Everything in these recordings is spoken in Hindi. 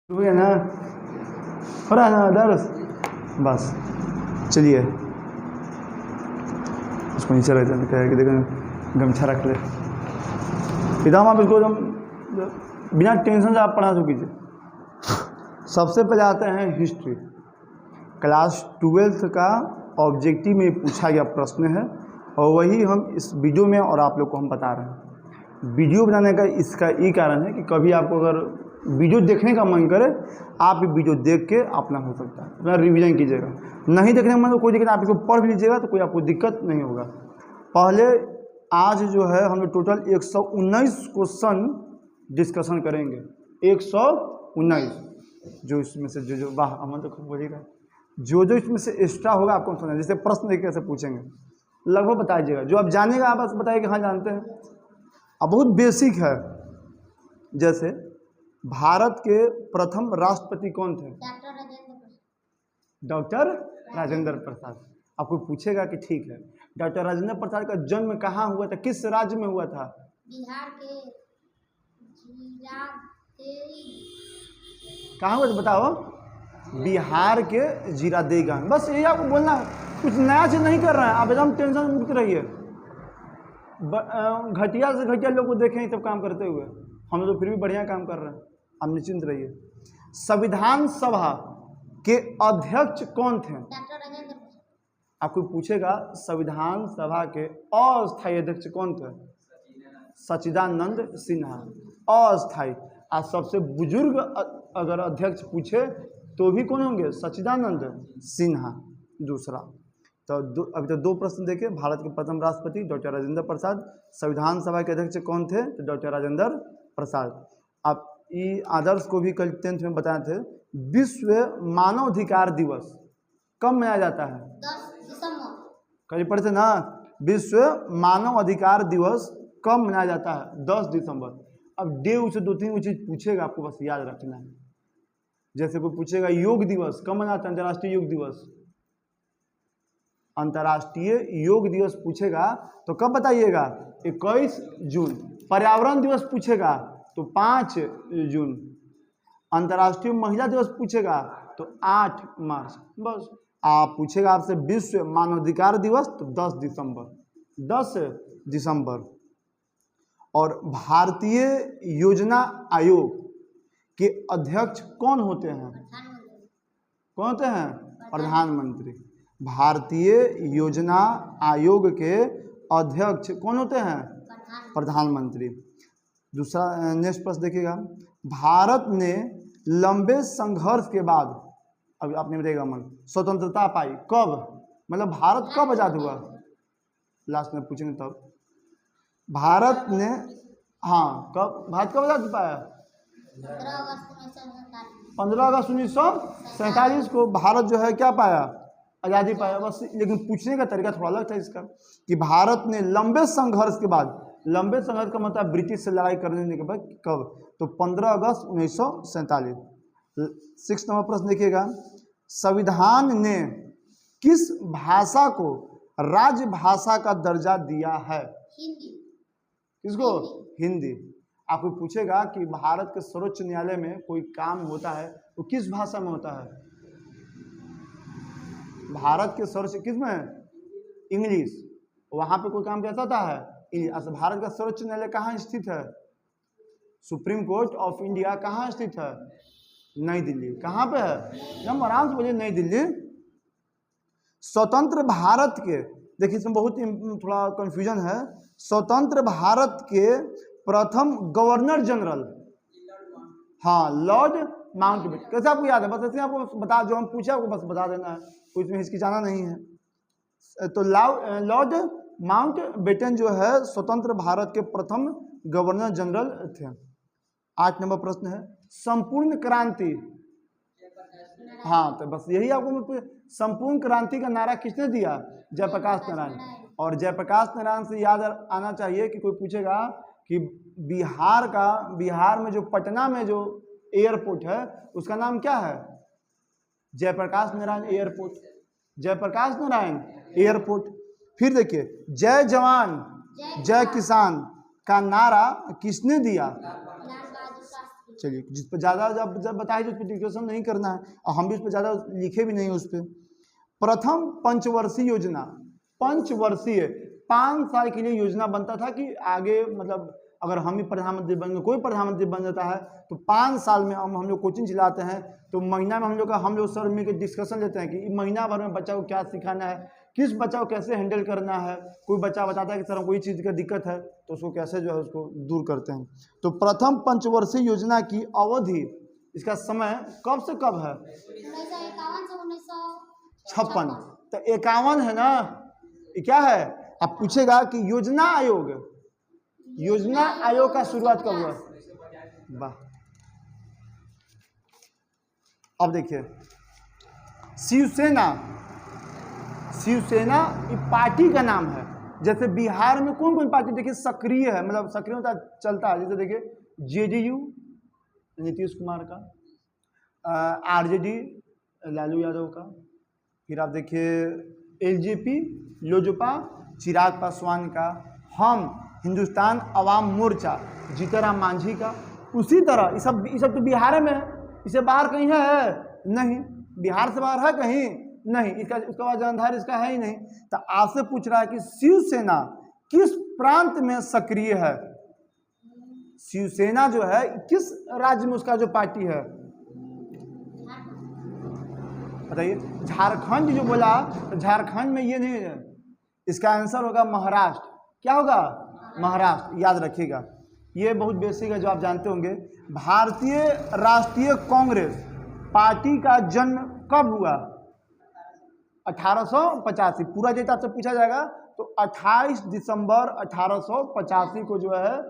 हो गया ना, हो रहा है ना दर्स। बस चलिए, उसको नीचे रख देते कहे कि देखो गमछा रख ले। पितामह आप इसको एकदम बिना टेंशन से आप पढ़ा शुरू कीजिए। सबसे पहले आते हैं हिस्ट्री। क्लास 12th का ऑब्जेक्टिव में पूछा गया प्रश्न है और वही हम इस वीडियो में और आप लोग को हम बता रहे हैं। वीडियो बनाने का इसका ये कारण है कि कभी आपको अगर वीडियो देखने का मन करे, आप ये वीडियो देख के अपना हो सकता है अपना रिवीजन कीजिएगा। नहीं देखने का मन तो कोई दिक्कत, आप इसको पढ़ भी लीजिएगा तो कोई आपको दिक्कत नहीं होगा। पहले आज जो है हम लोग टोटल 119 क्वेश्चन डिस्कशन करेंगे। 119 जो इसमें से जो वाह अमन तो खूब बोलेगा, जो इसमें से एक्स्ट्रा होगा आपको हम समझाएंगे। जैसे प्रश्न एक कैसे पूछेंगे लगभग बताइएगा, जो आप जानेगा आप बस बताइए कि हाँ जानते हैं। अब बहुत बेसिक है। जैसे भारत के प्रथम राष्ट्रपति कौन थे? डॉक्टर राजेंद्र प्रसाद। आपको पूछेगा कि ठीक है, डॉक्टर राजेंद्र प्रसाद का जन्म कहाँ हुआ था, किस राज्य में हुआ था? बिहार के कहाँ हुआ था बताओ? बिहार के जीरादेगा। बस यही आपको बोलना है, कुछ नया चीज नहीं कर रहे हैं आप, एकदम टेंशन मुक्त रहिए। घटिया से घटिया लोग को देखें सब काम करते हुए, हम तो फिर भी बढ़िया काम कर रहे हैं, आप निश्चिंत रहिए। संविधान सभा के अध्यक्ष कौन थे? आपको पूछेगा संविधान सभा के अस्थायी अध्यक्ष कौन थे? सच्चिदानंद सिन्हा, अस्थायी। आज सबसे बुजुर्ग अगर अध्यक्ष पूछे तो भी कौन होंगे? सच्चिदानंद सिन्हा। दूसरा तो अभी तो 2 प्रश्न देखे। भारत के प्रथम राष्ट्रपति डॉक्टर राजेंद्र प्रसाद, संविधान सभा के अध्यक्ष कौन थे? तो डॉक्टर राजेंद्र प्रसाद। आप ये आदर्श को भी कल 10th में बताए थे। विश्व मानवाधिकार दिवस कब मनाया जाता है? 10 दिसंबर। कल पढ़े थे ना, विश्व मानव अधिकार दिवस कब मनाया जाता है? 10 दिसंबर। अब डे उसे 2-3 चीज पूछेगा, आपको बस याद रखना है। जैसे कोई पूछेगा योग दिवस कब मनाते हैं? अंतर्राष्ट्रीय योग दिवस। अंतर्राष्ट्रीय योग दिवस पूछेगा तो कब बताइएगा? 21 जून। पर्यावरण दिवस पूछेगा तो 5 जून। अंतर्राष्ट्रीय महिला दिवस पूछेगा तो 8 मार्च। बस। आप पूछेगा आपसे विश्व मानवाधिकार दिवस तो 10 दिसंबर। 10 दिसंबर। और भारतीय योजना आयोग के अध्यक्ष कौन होते हैं? कौन होते हैं? प्रधानमंत्री। भारतीय योजना आयोग के अध्यक्ष कौन होते हैं? प्रधानमंत्री। दूसरा नेक्स्ट प्रश्न देखिएगा। भारत ने लंबे संघर्ष के बाद, अभी आपने बताइएगा मन, स्वतंत्रता पाई कब? मतलब भारत कब आजाद हुआ? लास्ट में पूछेंगे तब। भारत ने, हाँ कब भारत कब आजाद पाया? 15 अगस्त 1947 को भारत जो है क्या पाया? आज़ादी पाया। बस लेकिन पूछने का तरीका थोड़ा अलग था इसका कि भारत ने लंबे संघर्ष के बाद, लंबे संघर्ष का मतलब ब्रिटिश से लड़ाई करने के बाद कब? तो 15 अगस्त 1947। 6 नंबर प्रश्न देखिएगा। संविधान ने किस भाषा को राजभाषा का दर्जा दिया है? हिंदी। किसको? हिंदी। आपको पूछेगा कि भारत के सर्वोच्च न्यायालय में कोई काम होता है तो किस भाषा में होता है? भारत के सर्वोच्च किस में? इंग्लिश। वहां पे कोई काम कैसा होता है? इंग्लिश। भारत का सर्वोच्च न्यायालय कहाँ स्थित है? सुप्रीम कोर्ट ऑफ इंडिया कहाँ स्थित है? नई दिल्ली। कहाँ पे है? हम आराम से बोलिए, नई दिल्ली। स्वतंत्र भारत के, देखिए इसमें बहुत थोड़ा कंफ्यूजन है। स्वतंत्र भारत के प्रथम गवर्नर जनरल, हाँ लॉर्ड माउंटबेटन। कैसे आपको याद है? बस ऐसे आपको बता, जो हम पूछे आपको बस बता देना है, कुछ में हिचकिचाना नहीं है। तो लॉर्ड माउंटबेटन जो है स्वतंत्र भारत के प्रथम गवर्नर जनरल थे। 8 नंबर प्रश्न है संपूर्ण क्रांति। हाँ तो बस यही आपको, संपूर्ण क्रांति का नारा किसने दिया? जयप्रकाश नारायण। और जयप्रकाश नारायण से याद आना चाहिए कि कोई पूछेगा कि बिहार में जो पटना में जो एयरपोर्ट है उसका नाम क्या है? जयप्रकाश नारायण एयरपोर्ट। जयप्रकाश नारायण एयरपोर्ट। फिर देखिए, जय जवान जय किसान का नारा किसने दिया? चलिए, जिस पर ज़्यादा जब बताए उस पर डिस्कशन नहीं करना है, और हम भी उस पर ज़्यादा लिखे भी नहीं उस पर। प्रथम पंचवर्षीय योजना, पंचवर्षीय 5 साल के लिए योजना बनता था कि आगे मतलब अगर हम ही प्रधानमंत्री बन गए, कोई प्रधानमंत्री बन जाता है तो 5 साल में हम लोग कोचिंग चलाते हैं, तो महीना में हम लोग सर मिल के डिस्कशन लेते हैं कि महीना भर में बच्चा को क्या सिखाना है, किस बच्चा को कैसे हैंडल करना है। कोई बच्चा बताता है कि सर कोई चीज़ का दिक्कत है तो उसको कैसे जो है उसको दूर करते हैं। तो प्रथम पंचवर्षीय योजना की अवधि, इसका समय कब से कब है? 1951 से 56। 1956। तो 51 है ना, ये क्या है? अब पूछेगा कि योजना आयोग, योजना आयोग का शुरुआत कब हुआ? वाह। अब देखिए, शिवसेना, शिवसेना ये पार्टी का नाम है। जैसे बिहार में कौन कौन पार्टी देखिए सक्रिय है, मतलब सक्रिय होता चलता है, जैसे देखिए जेडीयू नीतीश कुमार का, आरजेडी लालू यादव का, फिर आप देखिए एलजेपी लोजपा चिराग पासवान का, हम हिंदुस्तान अवाम मोर्चा जीतनराम मांझी का। उसी तरह ये सब तो बिहार में है, इसे बाहर कहीं है नहीं, बिहार से बाहर है कहीं नहीं, उसका बाद जनधार इसका है ही नहीं। तो आपसे पूछ रहा है कि शिवसेना किस प्रांत में सक्रिय है? शिवसेना जो है किस राज्य में उसका जो पार्टी है बताइए? झारखंड जो बोला, तो झारखंड में ये नहीं है, इसका आंसर होगा महाराष्ट्र। क्या होगा? महाराष्ट्र, याद रखिएगा। ये बहुत बेसिक है जो आप जानते होंगे। भारतीय राष्ट्रीय कांग्रेस पार्टी का जन्म कब हुआ? 1885। पूरा डेट आपसे पूछा जाएगा तो 28 दिसंबर 1885 को जो है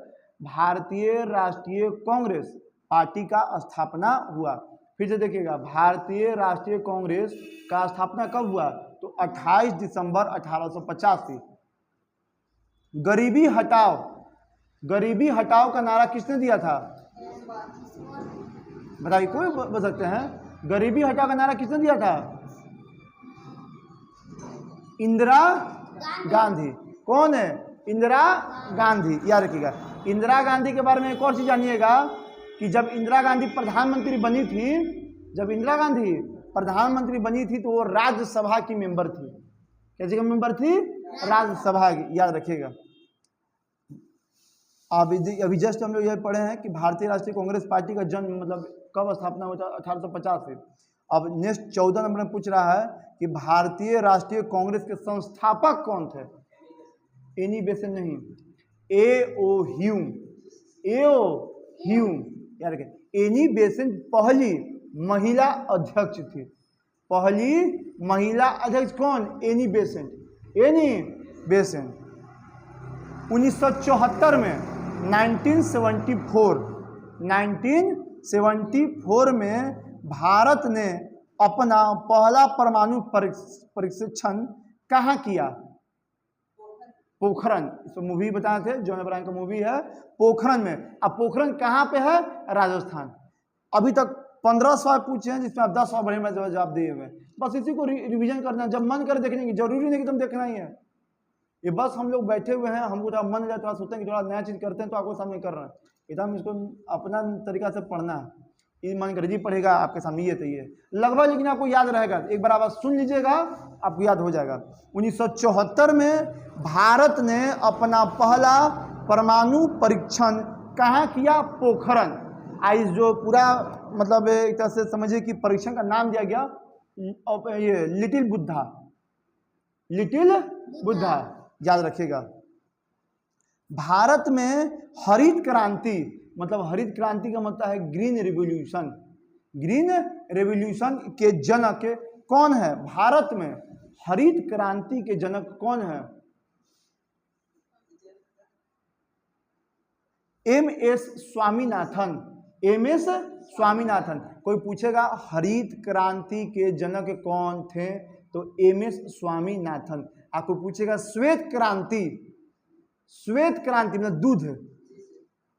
भारतीय राष्ट्रीय कांग्रेस पार्टी का स्थापना हुआ। फिर से देखिएगा, भारतीय राष्ट्रीय कांग्रेस का स्थापना कब हुआ? तो 28 दिसंबर 1885। गरीबी हटाओ, गरीबी हटाओ का नारा किसने दिया था? बताइए, कोई बता सकते हैं? गरीबी हटाओ का नारा किसने दिया था? इंदिरा गांधी। कौन है? इंदिरा गांधी, याद रखिएगा। इंदिरा गांधी के बारे में एक और चीज जानिएगा कि जब इंदिरा गांधी प्रधानमंत्री बनी थी, जब इंदिरा गांधी प्रधानमंत्री बनी थी तो वो राज्यसभा की मेंबर थी। कैसी मेंबर थी? राज्यसभा की, याद रखिएगा। अभी जस्ट हम लोग ये पढ़े हैं कि भारतीय राष्ट्रीय कांग्रेस पार्टी का जन्म मतलब कब स्थापना हुआ था? 1850 से। अब नेक्स्ट 14 नंबर में पूछ रहा है कि भारतीय राष्ट्रीय कांग्रेस के संस्थापक कौन थे? एनी बेसेंट नहीं, ए.ओ. Hume, A.O.. ह्यूम, याद रखें। एनी बेसेंट पहली महिला अध्यक्ष थी, पहली महिला अध्यक्ष कौन? Annie Besant, Annie Besant. 1974 में 1974 में भारत ने अपना पहला परमाणु परीक्षण कहाँ किया? पोखरण। इसको मूवी बताए थे, जॉन अब्राहम का मूवी है पोखरण में। अब पोखरण कहाँ पे है? राजस्थान। अभी तक 15 सवाल पूछे हैं जिसमें आप 10 सवाल बढ़िया जवाब दिए हुए। बस इसी को रिवीजन करना, जब मन करे देखने की, जरूरी नहीं कि तुम देखना ही है। ये बस हम लोग बैठे हुए हैं, हमको थोड़ा मन जाता है, सोचते हैं कि थोड़ा नया चीज करते हैं तो आपको सामने कर रहे हैं। एकदम इसको अपना तरीका से पढ़ना है। ये मन कर जी पढ़ेगा आपके सामने, ये तो ये लगभग, लेकिन आपको याद रहेगा। एक बार आप सुन लीजिएगा, आपको याद हो जाएगा। 1974 में भारत ने अपना पहला परमाणु परीक्षण कहाँ किया? पोखरण। आज जो पूरा मतलब एक तरह से समझिए कि परीक्षण का नाम दिया गया ये लिटिल बुद्धा, लिटिल बुद्धा, याद रखिएगा। भारत में हरित क्रांति, मतलब हरित क्रांति का मतलब है ग्रीन रेवोल्यूशन। ग्रीन रेवोल्यूशन के जनक कौन है? भारत में हरित क्रांति के जनक कौन है? एम.एस. स्वामीनाथन, एम.एस. स्वामीनाथन। कोई पूछेगा हरित क्रांति के जनक कौन थे, तो एम.एस. स्वामीनाथन। आपको पूछेगा श्वेत क्रांति, श्वेत क्रांति मतलब दूध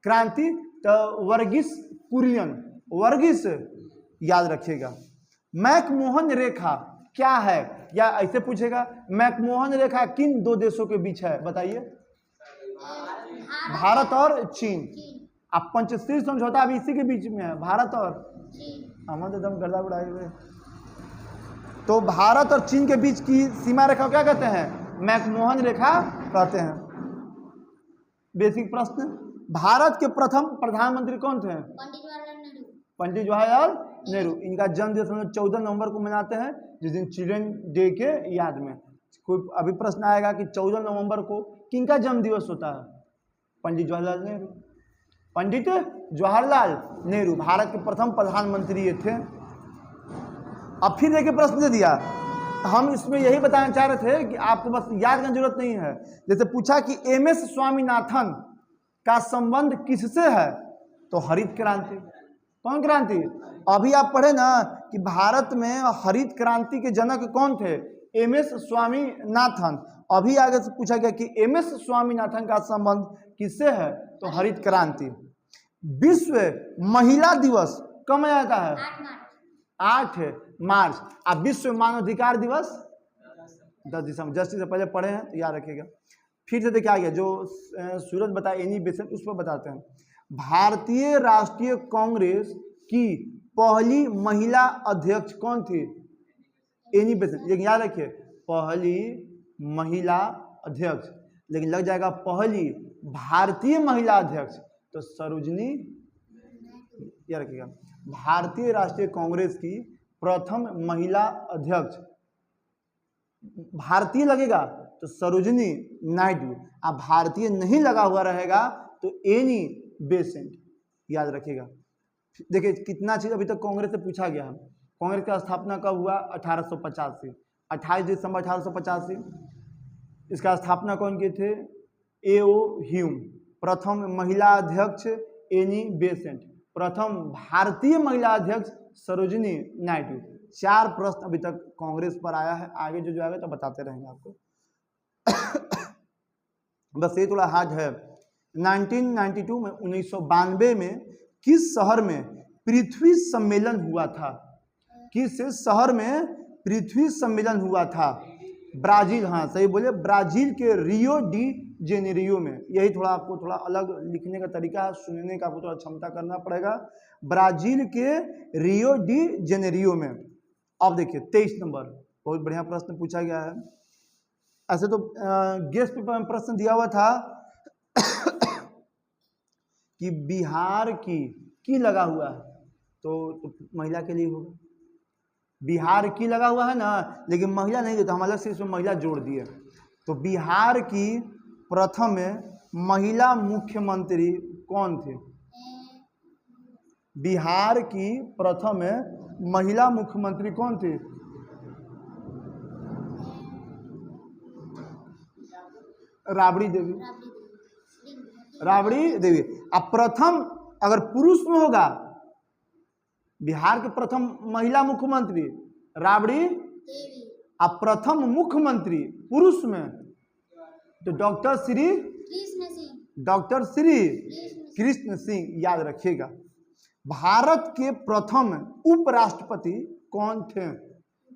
क्रांति, तो वर्गीस कुरियन, वर्गीस, याद रखिएगा। मैकमोहन रेखा क्या है? या ऐसे पूछेगा मैकमोहन रेखा किन दो देशों के बीच है? बताइए। भारत और चीन। अब पंचशील समझौता अभी इसी के बीच में है, भारत और जी। हम तो एकदम गर्दा उड़ाए हुए। तो भारत और चीन के बीच की सीमा रेखा क्या कहते हैं? मैकमोहन रेखा कहते हैं। बेसिक प्रश्न, भारत के प्रथम प्रधानमंत्री कौन थे? पंडित जवाहरलाल नेहरू। पंडित जवाहरलाल नेहरू। इनका जन्म दिवस हम लोग 14 नवंबर को मनाते हैं, जिस दिन चिल्ड्रन डे के याद में। कोई अभी प्रश्न आएगा कि 14 नवंबर को किनका जन्म दिवस होता है? पंडित जवाहरलाल नेहरू। पंडित जवाहरलाल नेहरू भारत के प्रथम प्रधानमंत्री ये थे। अब फिर देखिए प्रश्न दे दिया, हम इसमें यही बताना चाह रहे थे कि आपको बस याद करने की जरूरत नहीं है। जैसे पूछा कि एम.एस. स्वामीनाथन का संबंध किससे है, तो हरित क्रांति। कौन क्रांति? अभी आप पढ़े ना कि भारत में हरित क्रांति के जनक कौन थे? एम.एस. स्वामीनाथन। अभी आगे से पूछा गया कि एम.एस. स्वामीनाथन का संबंध किससे है, तो हरित क्रांति। विश्व महिला दिवस कब मनाया जाता है? 8 मार्च। अब विश्व मानवाधिकार दिवस 10 दिसंबर। जस्टिस से पहले पढ़े हैं तो याद रखिएगा। फिर से देखिए आ गया जो सूरज बताया एनी बेसेंट, उस पर बताते हैं। भारतीय राष्ट्रीय कांग्रेस की पहली महिला अध्यक्ष कौन थी? Annie Besant. लेकिन याद रखिए पहली महिला अध्यक्ष, लेकिन लग जाएगा पहली भारतीय महिला अध्यक्ष, तो सरोजिनी। याद रखिएगा भारतीय राष्ट्रीय कांग्रेस की प्रथम महिला अध्यक्ष भारतीय लगेगा तो सरोजिनी नायडू। अब भारतीय नहीं लगा हुआ रहेगा तो एनी बेसेंट। याद रखिएगा। देखिए कितना चीज अभी तक कांग्रेस से पूछा गया है। कांग्रेस का स्थापना कब हुआ? 1885, 28 दिसंबर 1885। इसका स्थापना कौन किए थे? ए.ओ. ह्यूम। प्रथम महिला अध्यक्ष एनी बेसेंट। प्रथम भारतीय महिला अध्यक्ष सरोजिनी नायडू। 4 प्रश्न अभी तक कांग्रेस पर आया है, आगे जो आएगा तो बताते रहेंगे आपको। बस ये थोड़ा हार्ड है। 1992 में 1992 में किस शहर में पृथ्वी सम्मेलन हुआ था? किस शहर में पृथ्वी सम्मेलन हुआ था? ब्राजील। हाँ सही बोले, ब्राजील के रियो डी जेनेरियो में। यही थोड़ा आपको थोड़ा अलग लिखने का तरीका है, सुनने का आपको थोड़ा क्षमता करना पड़ेगा। ब्राजील के रियो डी जेनेरियो में। अब देखिए 23 नंबर, बहुत बढ़िया प्रश्न पूछा गया है। ऐसे तो गेस्ट पेपर में प्रश्न दिया हुआ था कि बिहार की लगा हुआ है, तो महिला के लिए होगा। बिहार की लगा हुआ है ना, लेकिन महिला नहीं देता, हम अलग से इसमें महिला जोड़ दिए। तो बिहार की प्रथम महिला मुख्यमंत्री कौन थे? बिहार की प्रथम महिला मुख्यमंत्री कौन थे? राबड़ी देवी। राबड़ी देवी। अब प्रथम अगर पुरुष में होगा, बिहार के प्रथम महिला मुख्यमंत्री राबड़ी। अब प्रथम मुख्यमंत्री पुरुष में तो डॉक्टर श्री कृष्ण सिंह। याद रखिएगा। भारत के प्रथम उपराष्ट्रपति कौन थे,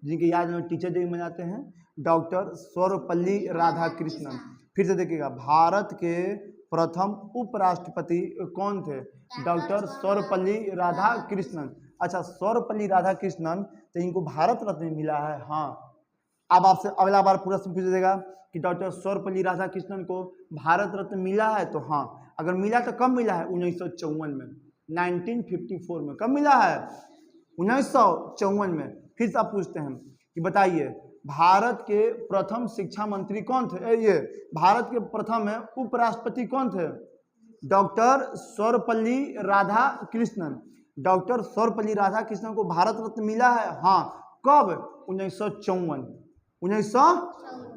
जिनके याद में टीचर डे मनाते हैं? डॉक्टर सर्वपल्ली राधाकृष्णन। फिर से देखिएगा, भारत के प्रथम उपराष्ट्रपति कौन थे? डॉक्टर सर्वपल्ली राधाकृष्णन। अच्छा, सर्वपल्ली राधाकृष्णन, तो इनको भारत रत्न मिला है। हाँ, अब आपसे अगला बार प्रश्न पूछ देगा कि डॉक्टर सर्वपल्ली राधाकृष्णन को भारत रत्न मिला है, तो हाँ। अगर मिला तो कब मिला है? 1954 में, 1954 में। कब मिला है? 1954 में। फिर से आप पूछते हैं कि बताइए भारत के प्रथम शिक्षा मंत्री कौन थे? ये भारत के प्रथम उपराष्ट्रपति कौन थे? डॉक्टर सर्वपल्ली राधाकृष्णन। डॉक्टर सर्वपल्ली राधाकृष्णन को भारत रत्न मिला है। हाँ, कब? 1954। 1900।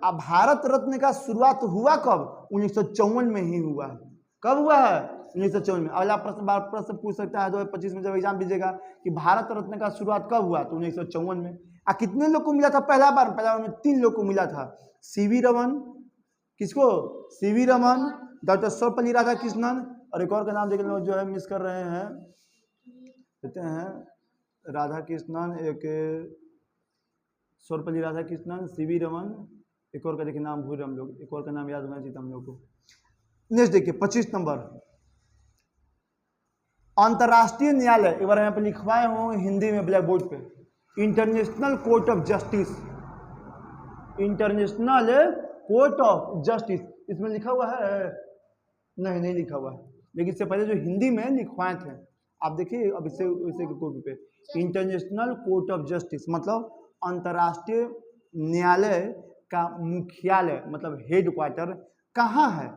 अब भारत रत्न का शुरुआत हुआ कब? 1954 में ही हुआ है। कब हुआ है? 1954 में। अगला प्रश्न पूछ सकता है 2025 में जब एग्जाम दीजिएगा कि भारत रत्न का शुरुआत कब हुआ, तो 1954 में। कितने लोग को मिला था पहला बार? पहला बार में 3 लोग को मिला था। सीवी रमन। किसको? सीवी रमन, डॉक्टर सर्वपल्ली राधाकृष्णन, और एक और का नाम देख लो जो है मिस कर रहे हैं, कहते हैं राधाकृष्णन, एक सर्वपल्ली राधाकृष्णन, सीवी रमन, एक और का देखिए नाम भूल रहे हम लोग, एक और का नाम याद होना चाहिए हम लोग को। नेक्स्ट देखिए 25 नंबर, अंतर्राष्ट्रीय न्यायालय, एक बार यहाँ पे लिखवाए हो हिंदी में ब्लैक बोर्ड पे, international court of justice, international court of justice, इसमें लिखा हुआ है? नहीं, नहीं लिखा हुआ है, लेकिन इससे पहले जो हिंदी में लिखवाए थे आप देखिए, अब इससे इसे कॉपी पे, इंटरनेशनल कोर्ट ऑफ जस्टिस मतलब अंतर्राष्ट्रीय न्यायालय का मुख्यालय, मतलब हेड क्वार्टर कहाँ है?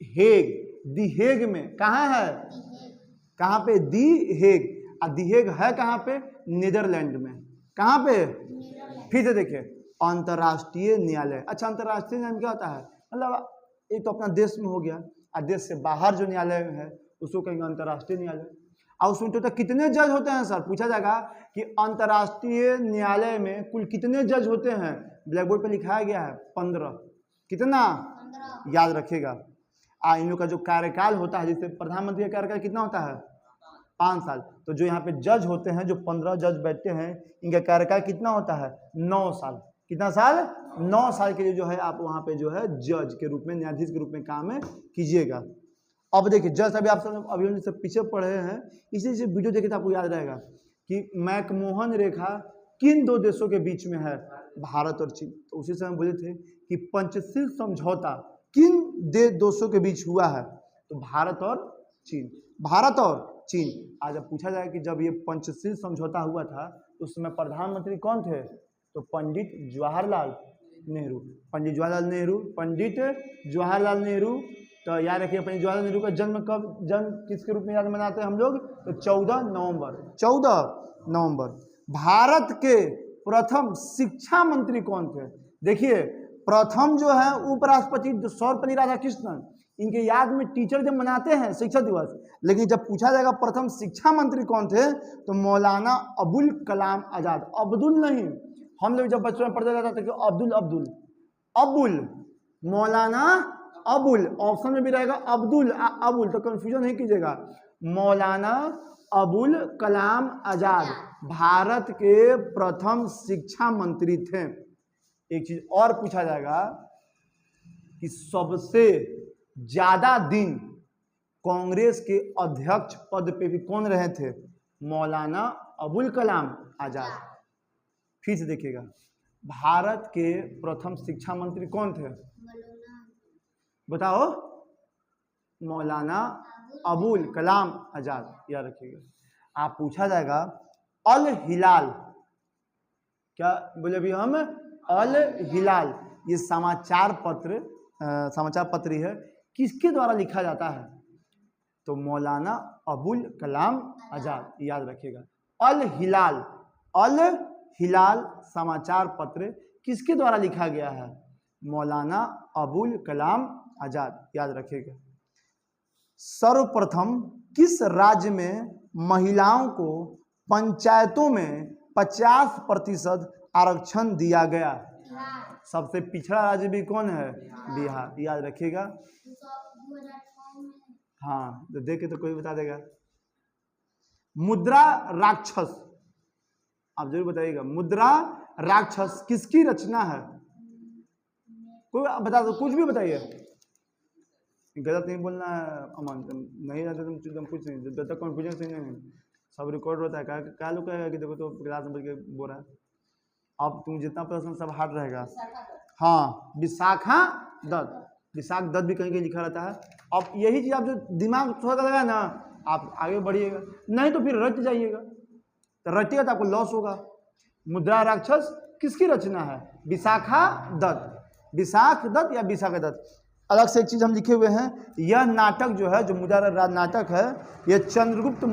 हेग, दी हेग में। कहाँ है? कहाँ पे? दी हेग। और दी हेग है कहाँ पे? नीदरलैंड में। कहाँ पे? फिर से देखिए, अंतर्राष्ट्रीय न्यायालय। अच्छा, अंतर्राष्ट्रीय न्यायालय क्या होता है? मतलब एक तो अपना देश में हो गया, और देश से बाहर जो न्यायालय है उसको कहेंगे अंतर्राष्ट्रीय न्यायालय। और उसमें तो कितने जज होते हैं सर? पूछा जाएगा कि अंतर्राष्ट्रीय न्यायालय में कुल कितने जज होते हैं? ब्लैक बोर्ड पे लिखाया गया है 15। कितना? 15। याद रखिएगा। इन लोग का जो कार्यकाल होता है, जैसे प्रधानमंत्री का कार्यकाल कितना होता है? 5 साल। तो जो यहाँ पे जज होते हैं, जो 15 जज बैठते हैं, इनका कार्यकाल कितना होता है? 9 साल। कितना साल? 9 साल के लिए जो है आप वहाँ पे जो है जज के रूप में, न्यायाधीश के रूप में काम कीजिएगा। अब देखिए जज, अभी आप सब अभी हम सब पीछे पढ़े हैं, इसी से वीडियो देखे तो आपको याद रहेगा कि मैकमोहन रेखा किन दो देशों के बीच में है? भारत और चीन। तो उसी समय बोले थे कि पंचशील समझौता किन देशों के बीच हुआ है? तो भारत और चीन। भारत और चीन। आज जब पूछा जाए कि जब ये पंचशील समझौता हुआ था उस समय प्रधानमंत्री कौन थे? तो पंडित जवाहरलाल नेहरू। पंडित जवाहरलाल नेहरू, पंडित जवाहरलाल नेहरू। तो याद रखिए, पंडित जवाहरलाल नेहरू का जन्म कब, जन्म किसके रूप में याद मनाते हैं हम लोग? तो 14 नवंबर। 14 नवंबर। भारत के प्रथम शिक्षा मंत्री कौन थे? देखिए, प्रथम जो है उपराष्ट्रपति सर्वपल्ली राधाकृष्णन, इनके याद में टीचर जब मनाते हैं शिक्षक दिवस, लेकिन जब पूछा जाएगा प्रथम शिक्षा मंत्री कौन थे, तो मौलाना अबुल कलाम आजाद। अब्दुल नहीं, हम लोग जब बचपन में पढ़ते जाते थे कि अब्दुल अब्दुल, अबुल, मौलाना अबुल, ऑप्शन में भी रहेगा अब्दुल अबुल, तो कंफ्यूजन नहीं कीजिएगा। मौलाना अबुल कलाम आजाद भारत के प्रथम शिक्षा मंत्री थे। एक चीज और पूछा जाएगा कि सबसे ज्यादा दिन कांग्रेस के अध्यक्ष पद पे भी कौन रहे थे? मौलाना अबुल कलाम आजाद। फिर से देखिएगा, भारत के प्रथम शिक्षा मंत्री कौन थे? बताओ। मौलाना अबुल कलाम आजाद, याद रखिएगा। आप पूछा जाएगा अल हिलाल, क्या बोले अभी हम? अल हिलाल, ये समाचार पत्र है, किसके द्वारा लिखा जाता है? तो मौलाना अबुल कलाम आजाद, याद रखिएगा। अल हिलाल समाचार पत्र किसके द्वारा लिखा गया है? मौलाना अबुल कलाम आजाद, याद रखिएगा। सर्वप्रथम किस राज्य में महिलाओं को पंचायतों में 50% आरक्षण दिया गया? सबसे पिछड़ा राज्य भी कौन है? बिहार, याद रखिएगा। हाँ, तो देखे तो कोई बता देगा। मुद्रा राक्षस, आप जरूर बताइएगा, मुद्रा राक्षस किसकी रचना है? कोई बता दो, कुछ भी बताइए, गलत नहीं बोलना है अमन, नहीं रहता तुम कुछ नहीं, जब तक कॉन्फ्यूजन से नहीं, सब रिकॉर्ड होता है। क्या लोग कहेगा कि देखो तो क्लास में के बोल रहा है, अब तुम जितना प्रश्न सब हार्ड रहेगा। हाँ, विशाखा दत्त, विशाख दत्त भी कहीं कहीं लिखा रहता है। अब यही चीज आप जो दिमाग थोड़ा लगा ना, आप आगे बढ़िएगा, नहीं तो फिर रट जाइएगा, तो रटिएगा तो आपको लॉस होगा। मुद्रा राक्षस किसकी रचना है? विशाखा दत्त, विशाख दत्त या विशाखा दत्त। अलग से एक चीज हम लिखे हुए हैं, यह नाटक जो है, जो मुद्रा नाटक है, यह चंद्रगुप्त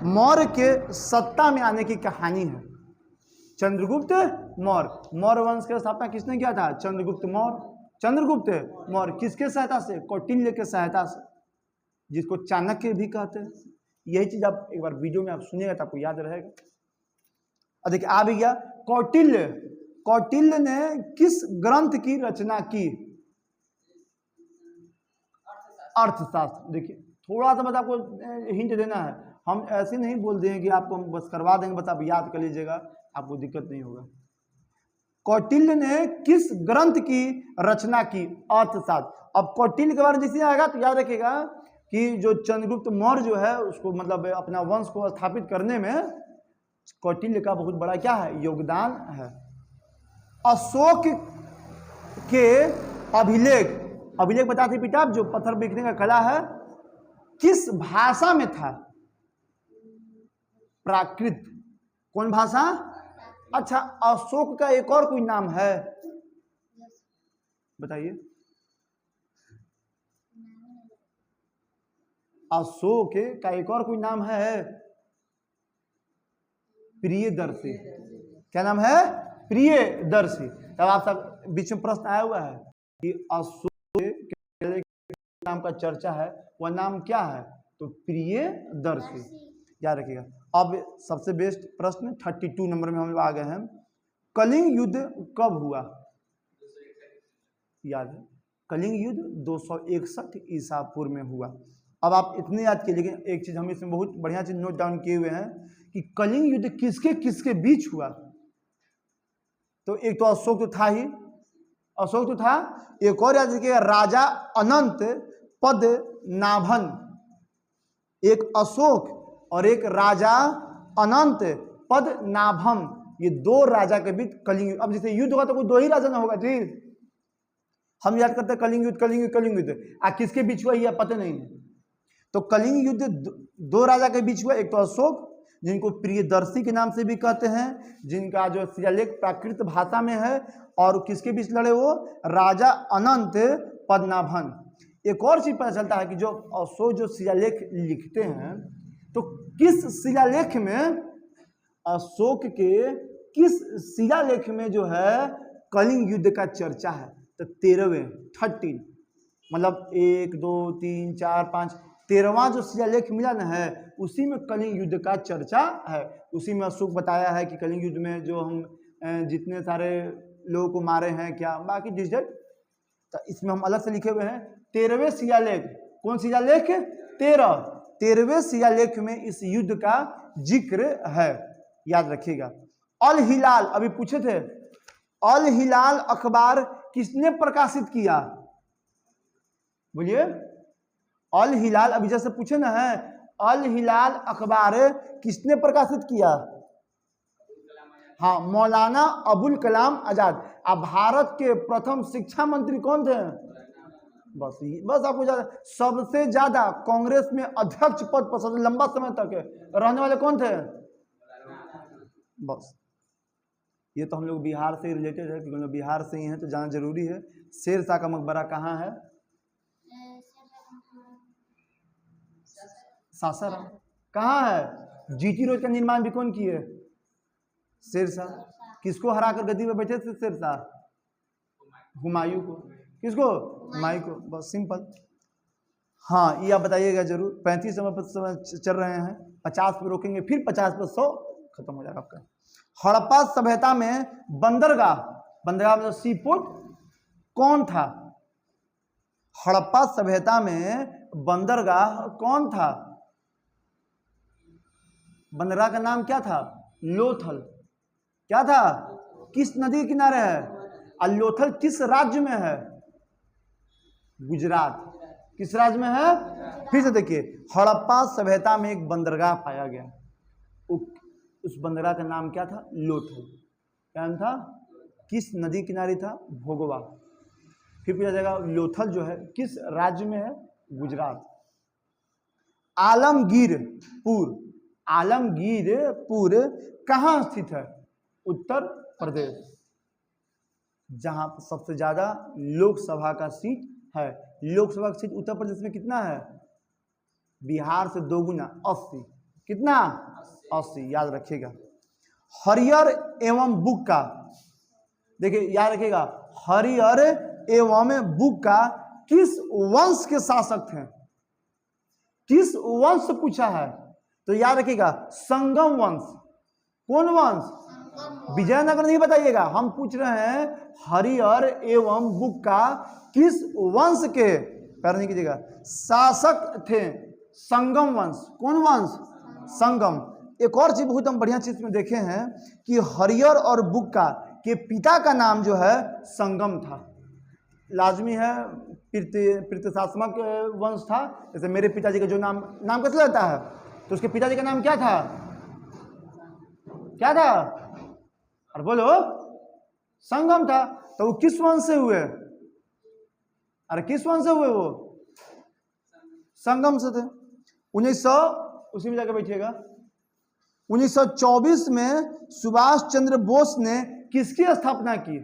मौर्य के सत्ता में आने की कहानी है। चंद्रगुप्त मौर्य वंश की स्थापना किसने किया था? चंद्रगुप्त मौर्य किसके सहायता से? कौटिल्य के सहायता से, जिसको चाणक्य भी कहते हैं। यही चीज आप एक बार वीडियो में आप सुनिएगा तो आपको याद रहेगा। और देखिए आ भी गया, कौटिल्य ने किस ग्रंथ की रचना की? अर्थशास्त्र। देखिए थोड़ा सा बस आपको हिंट देना है, हम ऐसे नहीं बोल देंगे कि आपको हम बस करवा देंगे, बस आप याद कर लीजिएगा, आपको दिक्कत नहीं होगा। कौटिल्य ने किस ग्रंथ की रचना की? अर्थशास्त्र। अब कौटिल्य के बारे में जैसे आएगा तो याद रखिएगा कि जो चंद्रगुप्त मौर्य जो है उसको मतलब अपना वंश को स्थापित करने में कौटिल्य का बहुत बड़ा क्या है योगदान है। अशोक के अभिलेख बताते पिता जो पत्थर बिखरने का कला है किस भाषा में था? प्राकृत। कौन भाषा? अच्छा, अशोक का एक और कोई नाम है बताइए? अशोक का एक और कोई नाम है? प्रियदर्शी। क्या नाम है? प्रियदर्शी। तब आप सब बीच में प्रश्न आया हुआ है कि अशोक के नाम का चर्चा है, वह नाम क्या है? तो प्रियदर्शी, याद रखिएगा। अब सबसे बेस्ट प्रश्न 32 नंबर में हम आ गए हैं। कलिंग युद्ध कब हुआ? याद है, कलिंग युद्ध 261 ईसा पूर्व में हुआ। अब आप इतने याद किए, लेकिन एक चीज हम इसमें बहुत बढ़िया चीज नोट डाउन किए हुए हैं कि कलिंग युद्ध किसके किसके बीच हुआ। तो एक तो अशोक तो था ही, अशोक तो था, एक और याद रखिएगा राजा अनंत पद्मनाभन। एक अशोक और एक राजा अनंत पद्मनाभम, ये दो राजा के बीच कलिंग युद्ध। अब जैसे युद्ध होगा तो कोई दो ही राजा ना होगा जी, हम याद करते हैं कलिंग युद्ध कलिंग युद्ध कलिंग युद्ध, किसके बीच हुआ यह पता नहीं। तो कलिंग युद्ध दो राजा के बीच हुआ, एक तो अशोक जिनको प्रियदर्शी के नाम से भी कहते हैं, जिनका जो शिलालेख प्राकृत भाषा में है, और किसके बीच लड़े? वो राजा अनंत पद्मनाभन। एक और चीज पता चलता है कि जो अशोक जो शिलालेख लिखते हैं, तो किस शिलालेख में, अशोक के किस शिलालेख में जो है कलिंग युद्ध का चर्चा है? तो 13 मतलब 1 2 3 4 5 13वां जो शिलालेख मिला न है, उसी में कलिंग युद्ध का चर्चा है। उसी में अशोक बताया है कि कलिंग युद्ध में जो हम जितने सारे लोगों को मारे हैं, क्या बाकी डिजिट, तो इसमें हम अलग से लिखे हुए हैं 13वें शिलालेख। कौन शिलालेख? 13वें शिलालेख में इस युद्ध का जिक्र है, याद रखिएगा। अल हिलाल, अभी पूछे थे, अल हिलाल अखबार किसने प्रकाशित किया? बोलिए। अल हिलाल, अभी जैसे पूछे ना है, अल हिलाल अखबार किसने प्रकाशित किया? हाँ, मौलाना अबुल कलाम आजाद। अब भारत के प्रथम शिक्षा मंत्री कौन थे? बस आपको सबसे ज्यादा कांग्रेस में अध्यक्ष पद पर सबसे लंबा समय तक रहने वाले कौन थे? बस ये तो हम लोग बिहार से रिलेटेड है, क्योंकि हम लोग बिहार से ही हैं तो जानना जरूरी है। शेरशाह का मकबरा कहाँ है? सासाराम। कहाँ है? जीटी रोड का निर्माण भी कौन किए? शेरशाह। किसको हराकर गद्दी पे बैठे थे शेरशाह? हुमायूं को। किसको? हुमायूं को। बस सिंपल। हाँ, ये आप बताइएगा जरूर। 35 समय पर चल रहे हैं, 50 पे रोकेंगे, फिर 50 पर 100 खत्म हो जाएगा आपका। हड़प्पा सभ्यता में बंदरगाह मतलब सी पोर्ट कौन था? हड़प्पा सभ्यता में बंदरगाह कौन था? बंदरगाह का नाम क्या था? लोथल। क्या था? किस नदी किनारे है? और लोथल किस राज्य में है? गुजरात। किस राज्य में है? फिर से देखिए, हड़प्पा सभ्यता में एक बंदरगाह पाया गया, उस बंदरगाह का नाम क्या था? लोथल। क्या नाम था? किस नदी किनारे था? भोगवा। फिर पूछा जाएगा लोथल जो है किस राज्य में है? गुजरात। आलमगीरपुर, आलमगीरपुर कहाँ स्थित है? उत्तर प्रदेश, जहां सबसे ज्यादा लोकसभा का सीट है। लोकसभा का सीट उत्तर प्रदेश में कितना है? बिहार से 2 गुना, 80। कितना? 80, याद रखिएगा। हरियर एवं बुक्का, देखिए याद रखिएगा, हरियर एवं बुक्का किस वंश के शासक थे? किस वंश से पूछा है? तो याद रखिएगा, संगम वंश। कौन वंश? विजयनगर नहीं बताइएगा, हम पूछ रहे हैं हरियर एवं बुक्का किस वंश के, पैर नहीं कीजिएगा, शासक थे? संगम वंश। कौन वंश? संगम। एक और चीज बहुत हम बढ़िया चीज में देखे हैं कि हरियर और बुक्का के पिता का नाम जो है संगम था। लाजमी है पृथ्वीशात्मक वंश था। जैसे मेरे पिताजी का जो नाम कैसे रहता है, तो उसके पिताजी का नाम क्या था, क्या था, और बोलो, संगम था। तो वो किस वंश से हुए, अरे किस वंश से हुए, वो संगम से थे। 1900 उसी में जाकर बैठिएगा। 1924 में सुभाष चंद्र बोस ने किसकी स्थापना की,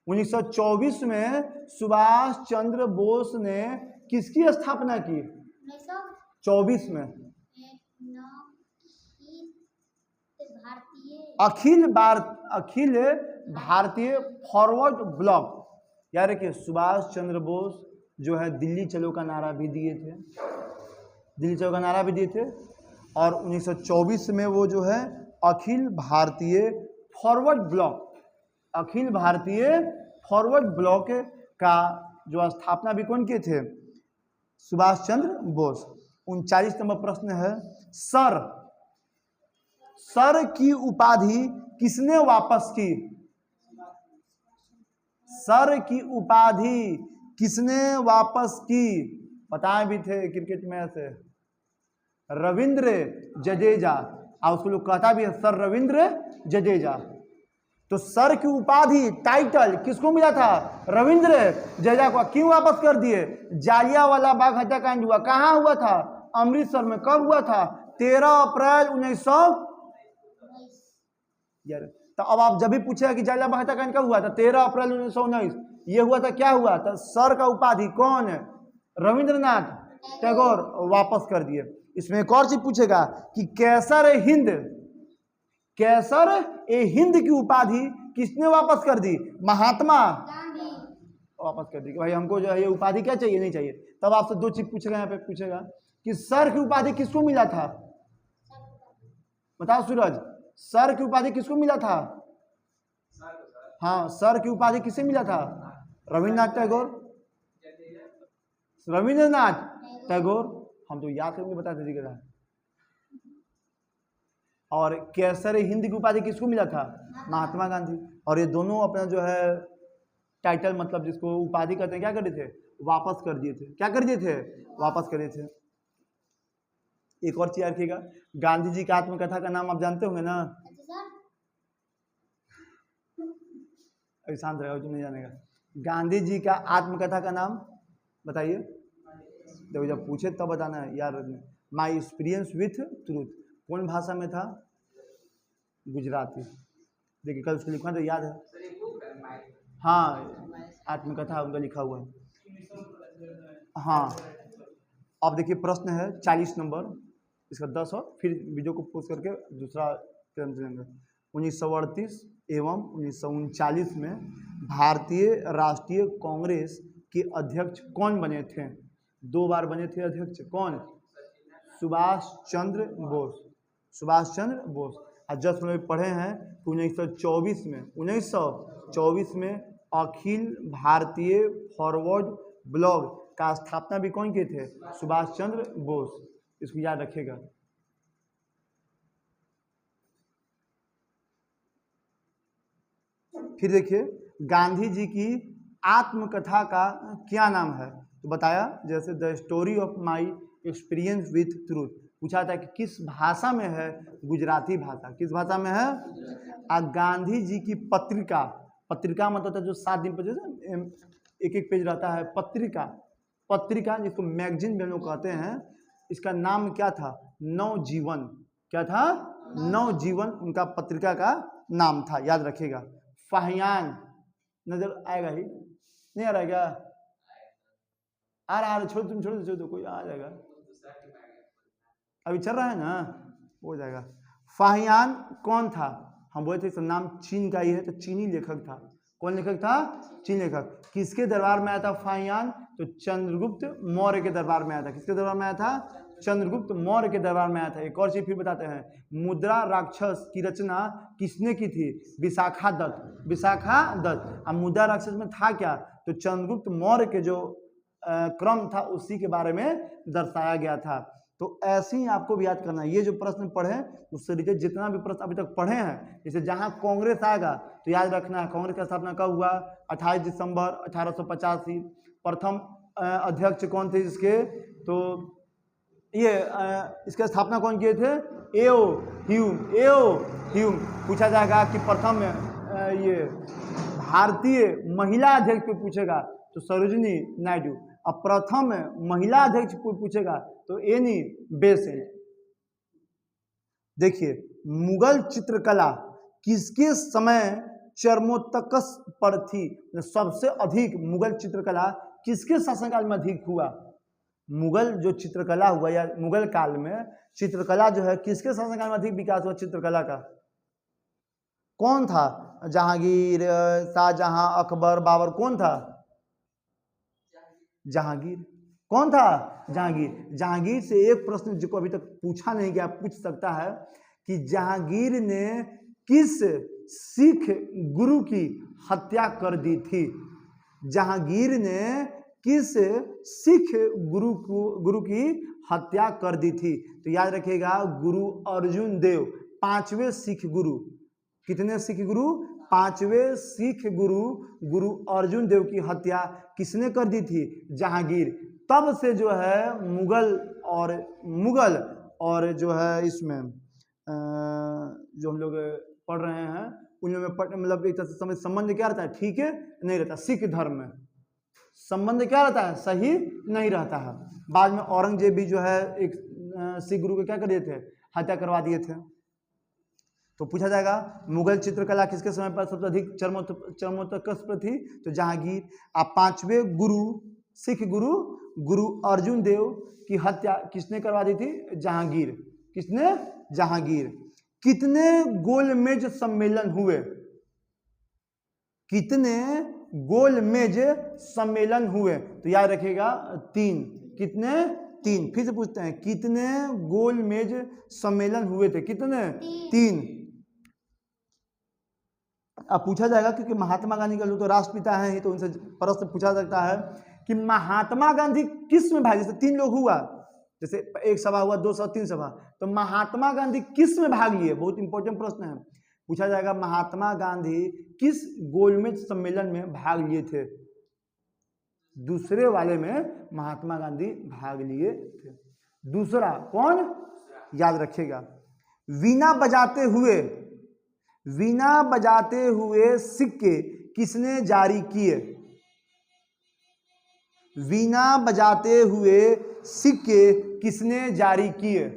1924 में सुभाष चंद्र बोस ने किसकी स्थापना की, 1924 में अखिल भारतीय फॉरवर्ड ब्लॉक। यार कि सुभाष चंद्र बोस जो है दिल्ली चलो का नारा भी दिए थे, दिल्ली चलो का नारा भी दिए थे। और 1924 में वो जो है Akhil Bharatiya forward block, Akhil Bharatiya forward block का जो स्थापना भी कौन किए थे, सुभाष चंद्र बोस। 39 नंबर प्रश्न है, सर की उपाधि किसने वापस की, सर की उपाधि किसने वापस की, बताए भी थे क्रिकेट में से, रविंद्र जडेजा, और उसको लोग कहता भी है सर रविंद्र जडेजा। तो सर की उपाधि टाइटल किसको मिला था, रविंद्र जडेजा को। क्यों वापस कर दिए, जालियांवाला बाग हत्याकांड हुआ, कहाँ हुआ था, अमृतसर में। कब हुआ था, 13 अप्रैल 1900। यार तो अब आप जब भी पूछेगा कि जालियांवाला बाग हत्याकांड कब हुआ था, 13 अप्रैल 1919। ये हुआ था, क्या हुआ था, सर का उपाधि कौन है, रविंद्रनाथ टैगोर वापस कर दिए। इसमें एक और चीज पूछेगा कि कैसर ए हिंद की उपाधि किसने वापस कर दी, महात्मा वापस कर दी कि भाई हमको जो है ये उपाधि क्या चाहिए, नहीं चाहिए। तब आपसे दो चीज पूछेगा, यहाँ पे पूछेगा कि सर की उपाधि किसको मिला था, बताओ सूरज, सर की उपाधि किसको मिला था, हाँ सर की उपाधि किसे मिला था, रविन्द्रनाथ टैगोर, रविंद्रनाथ टैगोर। हम तो याद करेंगे, बता दीजिएगा। और कैसर हिंद की उपाधि किसको मिला था, महात्मा गांधी। और ये दोनों अपना जो है टाइटल, मतलब जिसको उपाधि कहते हैं, क्या कर दिए थे, वापस कर दिए थे। क्या कर दिए थे, वापस कर दिए थे। एक और चीज रखिएगा, गांधी जी का आत्मकथा का नाम आप जानते होंगे ना, अभी शांत रहेगा, तुम नहीं जानेगा। गांधी जी का आत्मकथा का नाम बताइए, जब जब पूछे तब बताना है यार। माई एक्सपीरियंस विथ ट्रूथ कौन भाषा में था, गुजराती। देखिए कल उसको लिखा तो याद है, हाँ आत्मकथा उनका लिखा हुआ है। हाँ अब देखिए प्रश्न है 40 नंबर, इसका 10 हो, फिर वीडियो को पोस्ट करके दूसरा क्रम चलेंगे। 1938 एवं 1939 में भारतीय राष्ट्रीय कांग्रेस के अध्यक्ष कौन बने थे, 2 बार बने थे अध्यक्ष, कौन, सुभाष चंद्र बोस, सुभाष चंद्र बोस। आज जस्ट में पढ़े हैं कि 1924 में अखिल भारतीय फॉरवर्ड ब्लॉक का स्थापना भी कौन किए थे, सुभाष चंद्र बोस। इसको याद रखिएगा। फिर देखिए गांधी जी की आत्मकथा का क्या नाम है, तो बताया जैसे the story of my experience with truth. पूछा था कि किस भाषा में है, गुजराती भाषा। किस भाषा में है, गांधी जी की पत्रिका, पत्रिका मतलब था जो 7 दिन पर एक एक पेज रहता है, पत्रिका, पत्रिका जिसको मैगजीन भी हम लोग कहते हैं, इसका नाम क्या था, नवजीवन। क्या था, नवजीवन उनका पत्रिका का नाम था, याद रखिएगा। फाहियान नजर आएगा ही, नहीं आ रहा है क्या, आ रहा है, छोड़ तुम छोड़ दो, कोई आ जाएगा, अभी चल रहा है ना, हो जाएगा। फाहियान कौन था, हम बोले थे इसका नाम चीन का ही है, तो चीनी लेखक था। कौन लेखक था, चीन लेखक। किसके दरबार में आया था फाहियान, तो चंद्रगुप्त मौर्य के दरबार में आया था। किसके दरबार में आया था, चंद्रगुप्त मौर्य के दरबार में आया था। एक और चीज फिर बताते हैं, मुद्रा राक्षस की रचना किसने की थी, विशाखा दत्त, विशाखा दत्त। अब मुद्रा राक्षस में था क्या, तो चंद्रगुप्त मौर्य के जो क्रम था उसी के बारे में दर्शाया गया था। तो ऐसे ही आपको भी याद करना है। ये जो प्रश्न पढ़े उससे रिलेटेड जितना भी प्रश्न अभी तक पढ़े हैं, जैसे जहां कांग्रेस आएगा तो याद रखना है कांग्रेस का स्थापना कब हुआ, 28 दिसंबर 1885। प्रथम अध्यक्ष कौन थे इसके, तो ये इसके स्थापना कौन किए थे, एओ ह्यूम। पूछा जाएगा कि प्रथम ये भारतीय महिला अध्यक्ष को पूछेगा तो सरोजिनी नायडू। अब प्रथम महिला अध्यक्ष को पूछेगा तो एनी बेसेंट। देखिए मुगल चित्रकला किसके समय चरमोत्कर्ष पर थी, सबसे अधिक मुगल चित्रकला किसके शासनकाल में अधिक हुआ। मुगल जो चित्रकला हुआ या मुगल काल में चित्रकला जो है किसके शासनकाल में अधिक विकास हुआ चित्रकला का, कौन था, जहांगीर, शाहजहां, अकबर, बाबर, कौन था, जहांगीर। कौन था, जहांगीर। जहांगीर से एक प्रश्न जो को अभी तक पूछा नहीं गया पूछ सकता है कि जहांगीर ने किस सिख गुरु की हत्या कर दी थी। जहांगीर ने किस सिख गुरु की हत्या कर दी थी, तो याद रखिएगा गुरु अर्जुन देव, पांचवें सिख गुरु। कितने सिख गुरु, पांचवें सिख गुरु गुरु अर्जुन देव की हत्या किसने कर दी थी, जहांगीर। तब से जो है मुगल और जो है इसमें जो हम लोग पढ़ रहे हैं उन लोग में मतलब एक तरह से समझ संबंध क्या रहता है, ठीक है नहीं रहता। सिख धर्म में संबंध क्या रहता है, सही नहीं रहता है। बाद में औरंगजेब भी जो है एक सिख गुरु को क्या कर दिए थे, हत्या करवा दिए थे। तो पूछा जाएगा मुगल चित्रकला किसके समय पर सबसे अधिक चरमोत्कर्ष पर थी, तो जहांगीर। आप पांचवें गुरु सिख गुरु गुरु अर्जुन देव की हत्या किसने करवा दी थी, जहांगीर। किसने, जहांगीर। कितने गोलमेज सम्मेलन हुए, कितने गोलमेज सम्मेलन हुए, तो याद रखिएगा 3। कितने, 3। फिर से पूछते हैं कितने गोलमेज सम्मेलन हुए थे, कितने, 3। अब पूछा जाएगा क्योंकि महात्मा गांधी का लोग तो राष्ट्रपिता हैं ही, तो उनसे प्रश्न पूछा सकता है कि महात्मा गांधी किस में भाग, जैसे 3 लोग हुआ, जैसे एक सभा हुआ, 2 सभा, 3 सभा, तो महात्मा गांधी किस में भाग लिए, बहुत इंपॉर्टेंट प्रश्न है। पूछा जाएगा महात्मा गांधी किस गोलमेज सम्मेलन में भाग लिए थे, दूसरे वाले में महात्मा गांधी भाग लिए थे। दूसरा कौन, याद रखिएगा। वीणा बजाते हुए सिक्के किसने जारी किए, वीणा बजाते हुए सिक्के किसने जारी किए,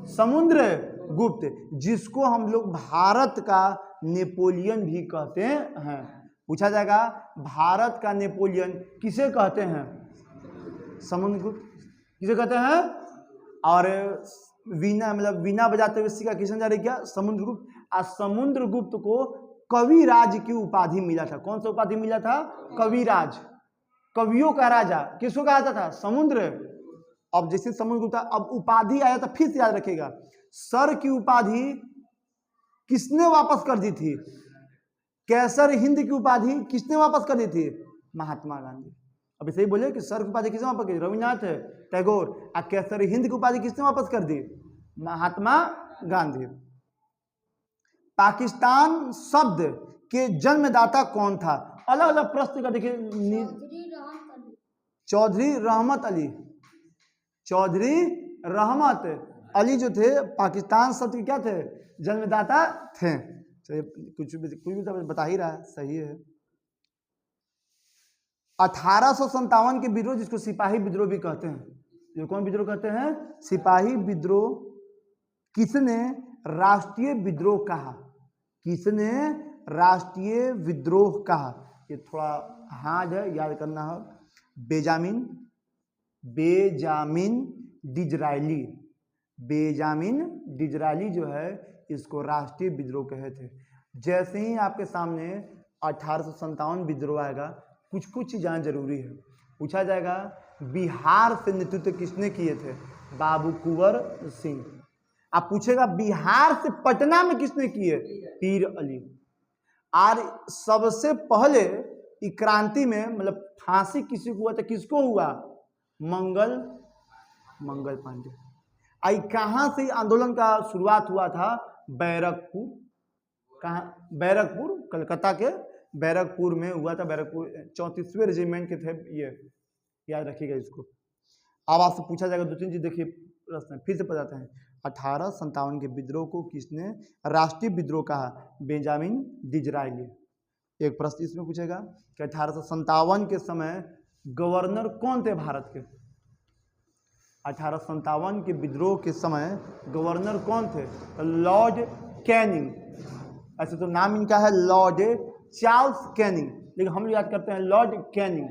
समुद्रगुप्त, जिसको हम लोग भारत का नेपोलियन भी कहते हैं। पूछा जाएगा भारत का नेपोलियन किसे कहते हैं, समुद्रगुप्त किसे कहते हैं। और वीणा बजाते हुए सिक्का किसने जारी किया, समुद्रगुप्त। और समुद्रगुप्त को कविराज की उपाधि मिला था। कौन सा उपाधि मिला था, कविराज, कवियों का राजा। किसको कहा जाता था, समुद्र। अब जैसे समुद्रगुप्त, अब उपाधि आया था, फिर से याद रखिएगा सर की उपाधि किसने वापस कर दी थी, कैसर हिंद की उपाधि किसने वापस कर दी थी, महात्मा गांधी। अब इसे ही बोले कि सर की उपाधि किसने वापस की, रविन्द्रनाथ टैगोर। और कैसर हिंद की उपाधि किसने वापस कर दी, महात्मा गांधी। पाकिस्तान शब्द के जन्मदाता कौन था, अलग अलग प्रश्न का देखिए। चौधरी रहमत अली जो थे पाकिस्तान शब्द के क्या थे, जन्मदाता थे। कुछ भी बता ही रहा है, सही है। 1857 के विद्रोह जिसको सिपाही विद्रोह भी कहते हैं, जो कौन विद्रोह कहते हैं, सिपाही विद्रोह, किसने राष्ट्रीय विद्रोह कहा, किसने राष्ट्रीय विद्रोह कहा। ये थोड़ा हार्ड है, याद करना है। बेजामिन डिजरायली जो है इसको राष्ट्रीय विद्रोह कहे थे। जैसे ही आपके सामने 1857 विद्रोह आएगा, कुछ कुछ जान जरूरी है। पूछा जाएगा बिहार से नेतृत्व किसने किए थे, बाबू कुंवर सिंह। आप पूछेगा बिहार से पटना में किसने किए, पीर अली। और सबसे पहले क्रांति में मतलब फांसी किसी को हुआ था, किसको हुआ, मंगल पांडे। आई कहां से आंदोलन का शुरुआत हुआ था, बैरकपुर। कहां, बैरकपुर कलकत्ता के बैरकपुर में हुआ था। बैरकपुर 34वें रेजिमेंट के थे ये, याद रखिएगा इसको। अब आपसे पूछा जाएगा 2-3 चीज, देखिए प्रश्न फिर से बताते हैं। 1857 के विद्रोह को किसने राष्ट्रीय विद्रोह कहा? Benjamin Disraeli. एक प्रश्न इसमें पूछेगा कि 1857 के समय गवर्नर कौन थे भारत के? 1857 के विद्रोह के समय गवर्नर कौन थे? तो लॉर्ड कैनिंग। ऐसे तो नाम इनका है लॉर्ड चार्ल्स कैनिंग, लेकिन हम लोग याद करते हैं लॉर्ड कैनिंग।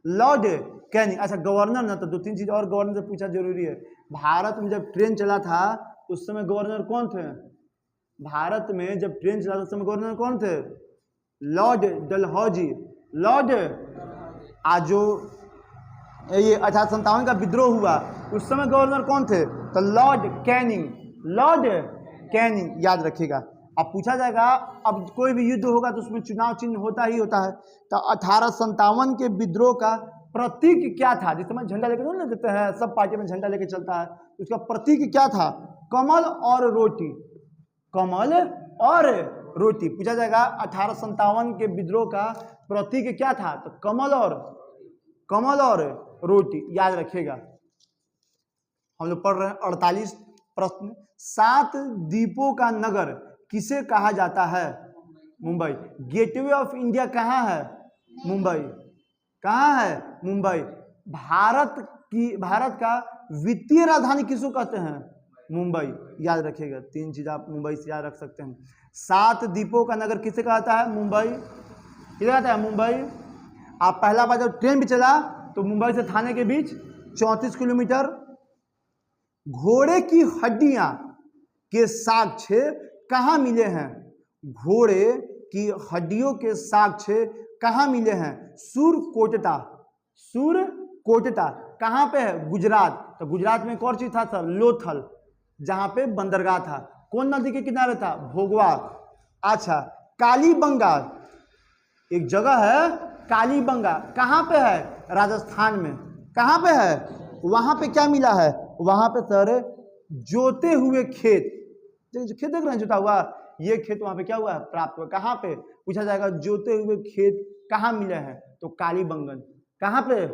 Lord Canning. अच्छा गवर्नर ना, तो 2-3 चीज और गवर्नर से पूछा जरूरी है। भारत में जब ट्रेन चला था उस समय गवर्नर कौन थे? भारत में जब ट्रेन चला था उस समय गवर्नर कौन थे? लॉर्ड डलहौजी। लॉर्ड आज जो ये 1857 का विद्रोह हुआ उस समय गवर्नर कौन थे? तो लॉर्ड कैनिंग। लॉर्ड कैनिंग, याद रखिएगा। अब पूछा जाएगा, अब कोई भी युद्ध होगा तो उसमें चुनाव चिन्ह होता ही होता है। तो 1857 के विद्रोह का प्रतीक क्या था? जिस समय झंडा लेकर ना देते हैं, सब पार्टी में झंडा लेकर चलता है, उसका प्रतीक क्या था? कमल और रोटी। कमल और रोटी। पूछा जाएगा 1857 के विद्रोह का प्रतीक क्या था? तो कमल और रोटी, याद रखिएगा। हम लोग पढ़ रहे हैं 48 प्रश्न। 7 द्वीपों का नगर किसे कहा जाता है? मुंबई। गेटवे ऑफ इंडिया कहाँ है? मुंबई। कहाँ है? मुंबई। भारत का वित्तीय राजधानी किसको कहते हैं? मुंबई, याद रखिएगा। 3 चीज आप मुंबई से याद रख सकते हैं। 7 द्वीपों का नगर किसे कहता है? मुंबई। किसे कहता है? मुंबई। आप पहला बार जब ट्रेन भी चला तो मुंबई से थाने के बीच 34 किलोमीटर। घोड़े की हड्डियां के साक्ष्य कहाँ मिले हैं? घोड़े की हड्डियों के साक्ष्य कहाँ मिले हैं? सुरकोटटा। सुरकोटटा कहाँ पे है? गुजरात। तो गुजरात में एक और चीज था सर, लोथल, जहां पे बंदरगाह था। कौन नदी के किनारे था? भोगवा। अच्छा, कालीबंगा एक जगह है, कालीबंगा कहाँ पे है? राजस्थान में। कहाँ पे है? वहां पे क्या मिला है? वहां पे सर जोते हुए खेत, जो खेत देख रहे हैं जोता हुआ, ये खेत वहां पे क्या हुआ है? प्राप्त हुआ। कहाँ पे? पूछा जाएगा जोते हुए खेत कहाँ मिले हैं? तो कालीबंगन। कहाँ पे?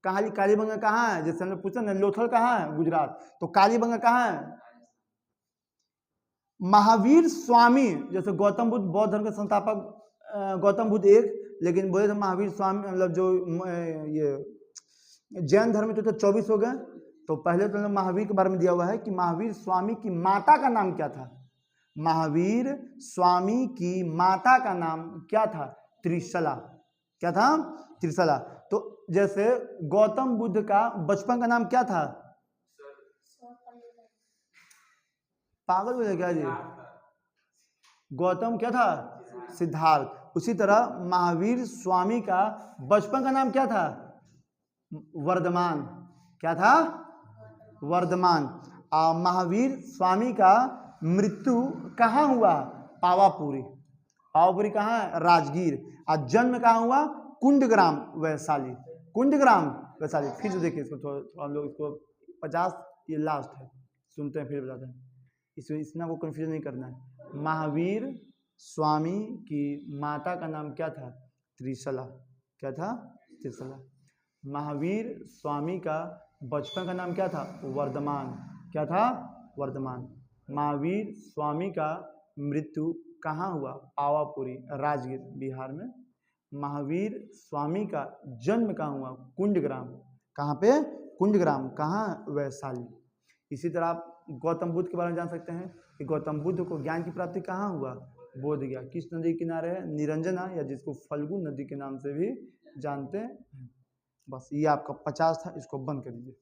कालीबंगा कहाँ है? जैसे हमने पूछा ना, लोथल कहाँ है? गुजरात। तो कालीबंगा कहाँ है? महावीर स्वामी, जैसे गौतम बुद्ध बौद्ध धर्म के संस्थापक गौतम बुद्ध एक, लेकिन बोले थे महावीर स्वामी, मतलब जो ये जैन धर्म में तो 24 हो गए। तो पहले तो महावीर के बारे में दिया हुआ है कि महावीर स्वामी की माता का नाम क्या था? महावीर स्वामी की माता का नाम क्या था? त्रिशला। क्या था? त्रिशला। तो जैसे गौतम बुद्ध का बचपन का नाम क्या था? पागल हो गया क्या जी? गौतम क्या था? सिद्धार्थ। उसी तरह महावीर स्वामी का बचपन का नाम क्या था? वर्धमान। क्या था? वर्धमान। महावीर स्वामी का मृत्यु कहाँ हुआ? पावापुरी। पावापुरी कहाँ है? राजगीर। और जन्म कहाँ हुआ? कुंडग्राम वैशाली। कुंडग्राम वैशाली। फिर से देखिए इसको थोड़ा हम लोग इसको 50 ये लास्ट है, सुनते हैं फिर बताते हैं। इसमें आपको कंफ्यूजन नहीं करना है। महावीर स्वामी की माता का नाम क्या था? त्रिशला। क्या था? त्रिशला। महावीर स्वामी का बचपन का नाम क्या था? वर्धमान। क्या था? वर्धमान। महावीर स्वामी का मृत्यु कहाँ हुआ? पावापुरी, राजगीर, बिहार में। महावीर स्वामी का जन्म कहाँ हुआ? कुंडग्राम। कहाँ पे? कुंडग्राम। कहाँ? वैशाली। इसी तरह आप गौतम बुद्ध के बारे में जान सकते हैं कि गौतम बुद्ध को ज्ञान की प्राप्ति कहाँ हुआ? बोध गया। किस नदी के किनारे है? निरंजना, या जिसको फल्गु नदी के नाम से भी जानते हैं। बस ये आपका 50 था, इसको बंद कर दीजिए।